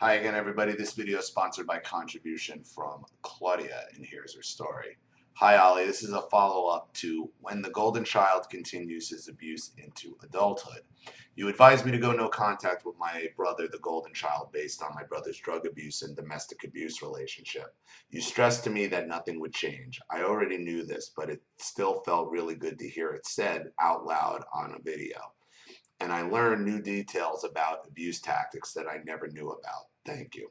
Hi again, everybody. This video is sponsored by contribution from Claudia, and here's her story. Hi, Ollie. This is a follow-up to when the golden child continues his abuse into adulthood. You advised me to go no contact with my brother, the golden child, based on my brother's drug abuse and domestic abuse relationship. You stressed to me that nothing would change. I already knew this, but it still felt really good to hear it said out loud on a video. And I learned new details about abuse tactics that I never knew about. Thank you.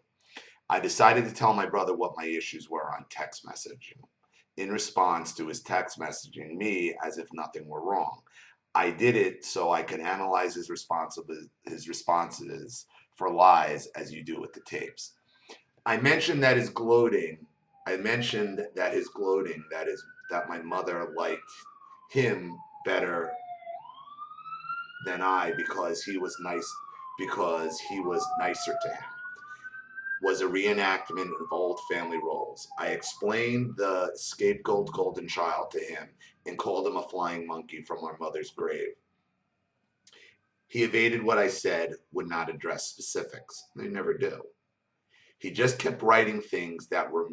I decided to tell my brother what my issues were on text messaging in response to his text messaging me as if nothing were wrong. I did it so I can analyze his responses for lies as you do with the tapes. I mentioned that his gloating, that my mother liked him better than I because he was nicer to him, was a reenactment of old family roles. I explained the scapegoat golden child to him and called him a flying monkey from our mother's grave. He evaded what I said, would not address specifics. They never do. He just kept writing things that were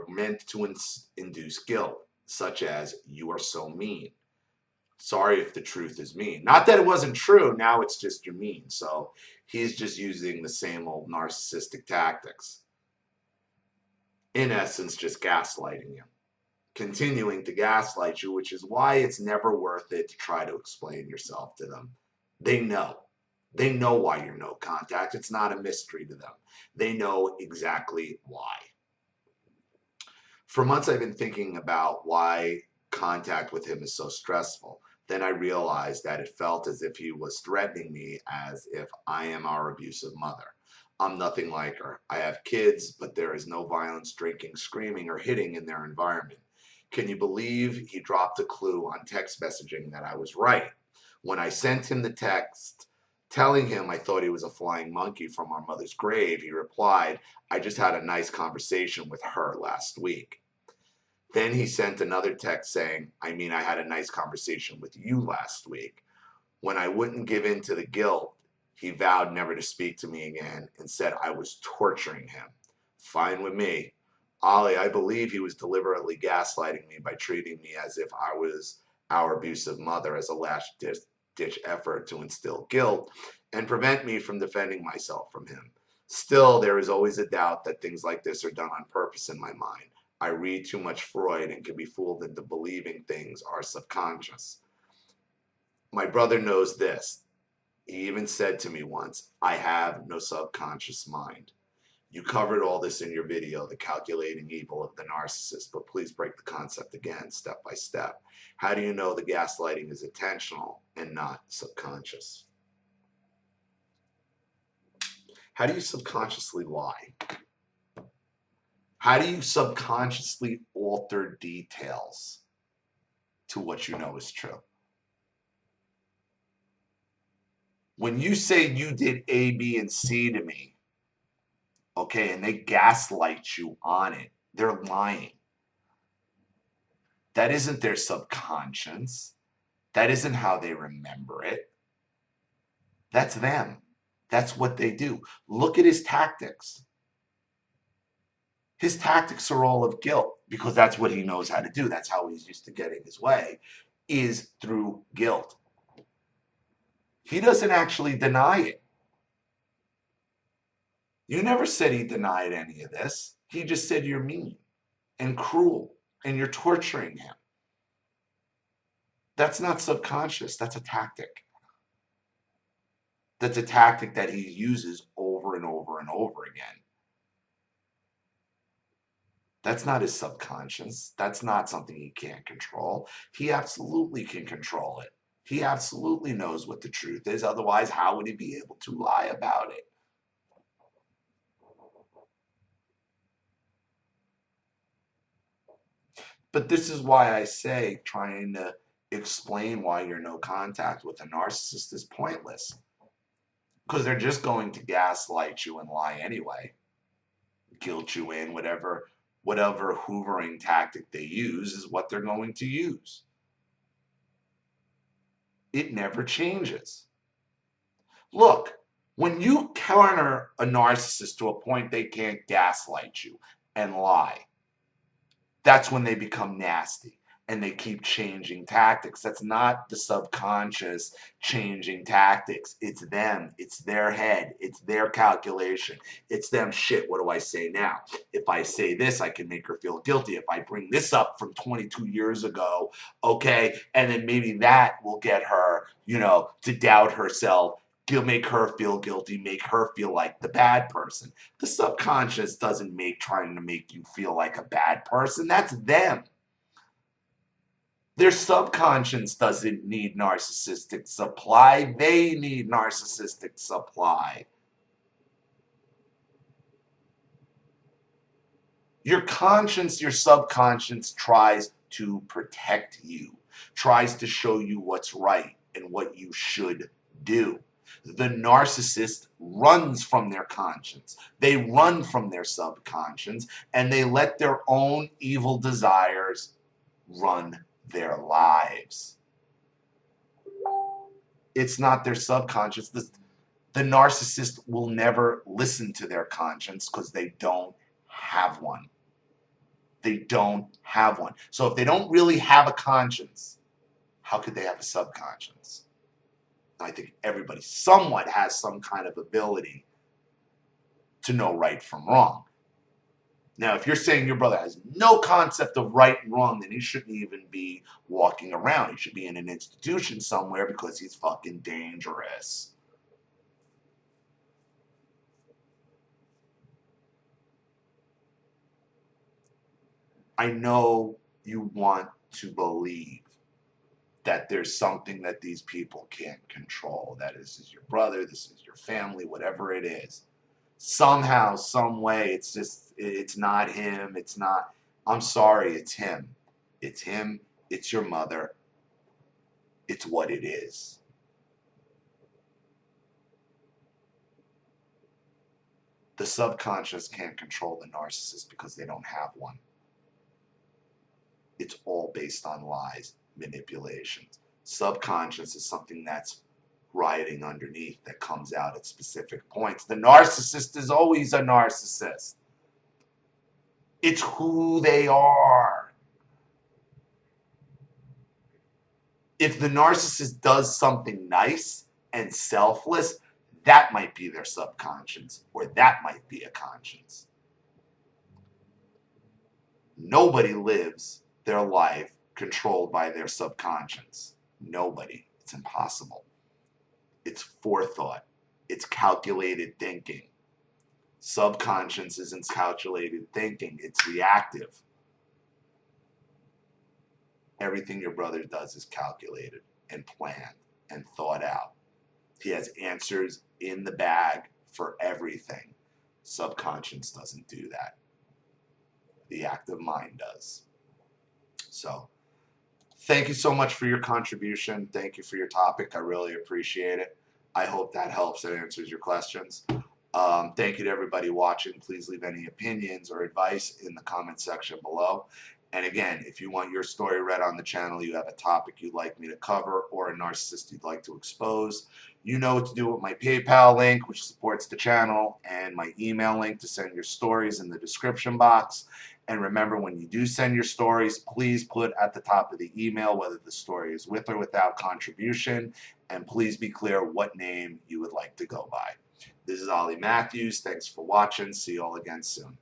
meant to induce guilt, such as, "You are so mean. Sorry if the truth is mean." Not that it wasn't true, now it's just you're mean. So he's just using the same old narcissistic tactics. In essence, just gaslighting you. Continuing to gaslight you, which is why it's never worth it to try to explain yourself to them. They know. They know why you're no contact. It's not a mystery to them. They know exactly why. For months I've been thinking about why contact with him is so stressful. Then I realized that it felt as if he was threatening me, as if I am our abusive mother. I'm nothing like her. I have kids, but there is no violence, drinking, screaming, or hitting in their environment. Can you believe he dropped a clue on text messaging that I was right? When I sent him the text telling him I thought he was a flying monkey from our mother's grave, he replied, "I just had a nice conversation with her last week." Then he sent another text saying, "I had a nice conversation with you last week." When I wouldn't give in to the guilt, he vowed never to speak to me again and said I was torturing him. Fine with me. Ollie, I believe he was deliberately gaslighting me by treating me as if I was our abusive mother, as a last-ditch effort to instill guilt and prevent me from defending myself from him. Still, there is always a doubt that things like this are done on purpose in my mind. I read too much Freud and can be fooled into believing things are subconscious. My brother knows this. He even said to me once, "I have no subconscious mind." You covered all this in your video, The Calculating Evil of the Narcissist, but please break the concept again, step by step. How do you know the gaslighting is intentional and not subconscious? How do you subconsciously lie? How do you subconsciously alter details to what you know is true? When you say you did A, B, and C to me, okay, and they gaslight you on it, they're lying. That isn't their subconscious. That isn't how they remember it. That's them. That's what they do. Look at his tactics. His tactics are all of guilt because that's what he knows how to do. That's how he's used to getting his way, is through guilt. He doesn't actually deny it. You never said he denied any of this. He just said you're mean and cruel and you're torturing him. That's not subconscious. That's a tactic. That's a tactic that he uses over and over and over again. That's not his subconscious. That's not something he can't control. He absolutely can control it. He absolutely knows what the truth is. Otherwise, how would he be able to lie about it? But this is why I say trying to explain why you're no contact with a narcissist is pointless. Because they're just going to gaslight you and lie anyway. Guilt you in, whatever hoovering tactic they use is what they're going to use. It never changes. Look, when you counter a narcissist to a point they can't gaslight you and lie. That's when they become nasty and they keep changing tactics. That's not the subconscious changing tactics. It's them. It's their head. It's their calculation. It's them. Shit, what do I say now? If I say this, I can make her feel guilty. If I bring this up from 22 years ago, okay, and then maybe that will get her, to doubt herself. Make her feel guilty, make her feel like the bad person. The subconscious doesn't trying to make you feel like a bad person. That's them. Their subconscious doesn't need narcissistic supply. They need narcissistic supply. Your conscience, your subconscious tries to protect you, tries to show you what's right and what you should do. The narcissist runs from their conscience. They run from their subconscious and they let their own evil desires run their lives. It's not their subconscious. The narcissist will never listen to their conscience because they don't have one. They don't have one. So if they don't really have a conscience, how could they have a subconscious? I think everybody somewhat has some kind of ability to know right from wrong. Now, if you're saying your brother has no concept of right and wrong, then he shouldn't even be walking around. He should be in an institution somewhere because he's fucking dangerous. I know you want to believe that there's something that these people can't control. That this is your brother, this is your family, whatever it is. Somehow, some way, it's not him, it's not, I'm sorry, it's him. It's him, it's your mother, it's what it is. The subconscious can't control the narcissist because they don't have one. It's all based on lies, manipulations. Subconscious is something that's riding underneath that comes out at specific points. The narcissist is always a narcissist. It's who they are. If the narcissist does something nice and selfless, that might be their subconscious, or that might be a conscience. Nobody lives their life controlled by their subconscious. Nobody. It's impossible. It's forethought. It's calculated thinking. Subconscious isn't calculated thinking. It's reactive. Everything your brother does is calculated and planned and thought out. He has answers in the bag for everything. Subconscious doesn't do that. The active mind does. So, thank you so much for your contribution. Thank you for your topic. I really appreciate it. I hope that helps and answers your questions. Thank you to everybody watching. Please leave any opinions or advice in the comment section below. And again, if you want your story read on the channel, you have a topic you'd like me to cover or a narcissist you'd like to expose, you know what to do with my PayPal link, which supports the channel, and my email link to send your stories in the description box. And remember, when you do send your stories, please put at the top of the email whether the story is with or without contribution, and please be clear what name you would like to go by. This is Ollie Matthews. Thanks for watching. See you all again soon.